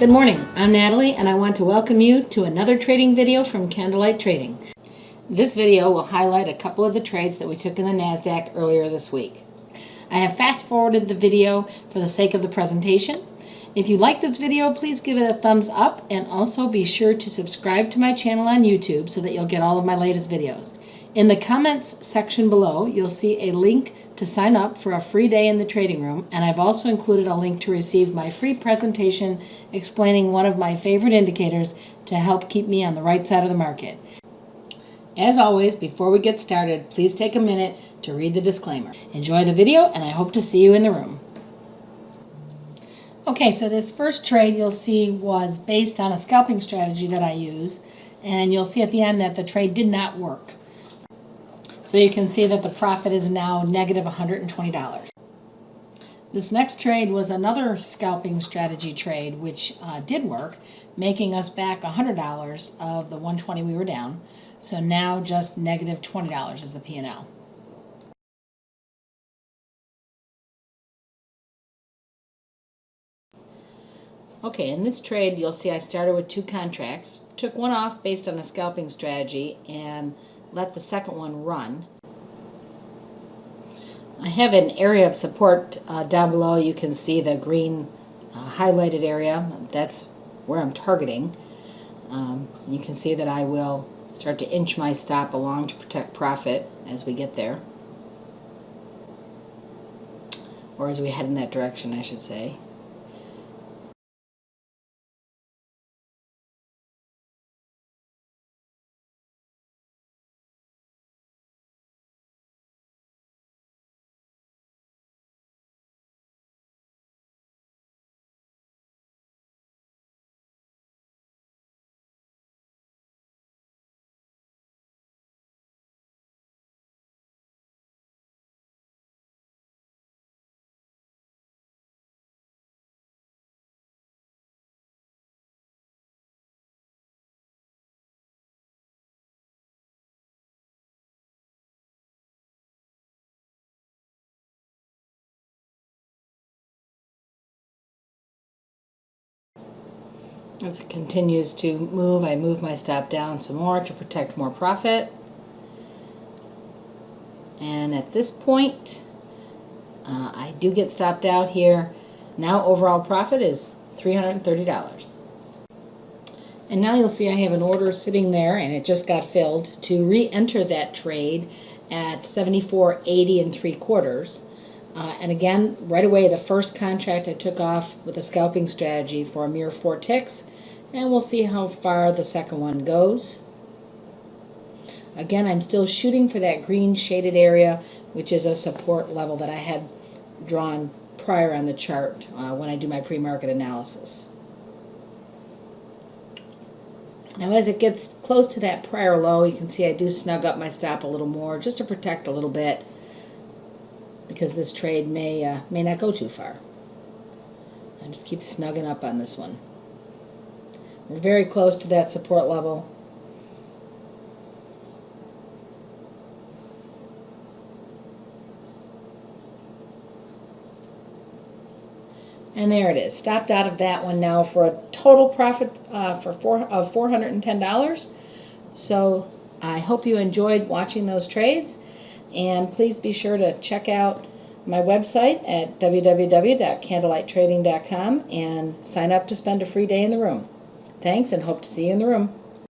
Good morning, I'm Natalie and I want to welcome you to another trading video from Candlelight Trading. This video will highlight a couple of the trades that we took in the NASDAQ earlier this week. I have fast forwarded the video for the sake of the presentation. If you like this video, please give it a thumbs up and also be sure to subscribe to my channel on YouTube so that you'll get all of my latest videos. In the comments section below, you'll see a link to sign up for a free day in the trading room, and I've also included a link to receive my free presentation explaining one of my favorite indicators to help keep me on the right side of the market. As always, before we get started, please take a minute to read the disclaimer. Enjoy the video, and I hope to see you in the room. Okay, so this first trade you'll see was based on a scalping strategy that I use, and you'll see at the end that the trade did not work. So you can see that the profit is now negative $120. This next trade was another scalping strategy trade, which did work, making us back $100 of the $120 we were down. So now just negative $20 is the P&L. Okay, in this trade you'll see I started with two contracts, took one off based on a scalping strategy, and let the second one run. I have an area of support down below. You can see the green highlighted area. That's where I'm targeting. You can see that I will start to inch my stop along to protect profit as we get there, or as we head in that direction, I should say. As it continues to move, I move my stop down some more to protect more profit. And at this point, I do get stopped out here. Now overall profit is $330. And now you'll see I have an order sitting there, and it just got filled, to re-enter that trade at 74.80 3/4. And again, right away, the first contract I took off with a scalping strategy for a mere 4 ticks, and we'll see how far the second one goes. Again, I'm still shooting for that green shaded area, which is a support level that I had drawn prior on the chart when I do my pre-market analysis. Now as it gets close to that prior low, you can see I do snug up my stop a little more just to protect a little bit, because this trade may not go too far. I just keep snugging up on this one. We're very close to that support level. And there it is. Stopped out of that one now for a total profit of $410. So I hope you enjoyed watching those trades. And please be sure to check out my website at www.candlelightTrading.com and sign up to spend a free day in the room. Thanks, and hope to see you in the room.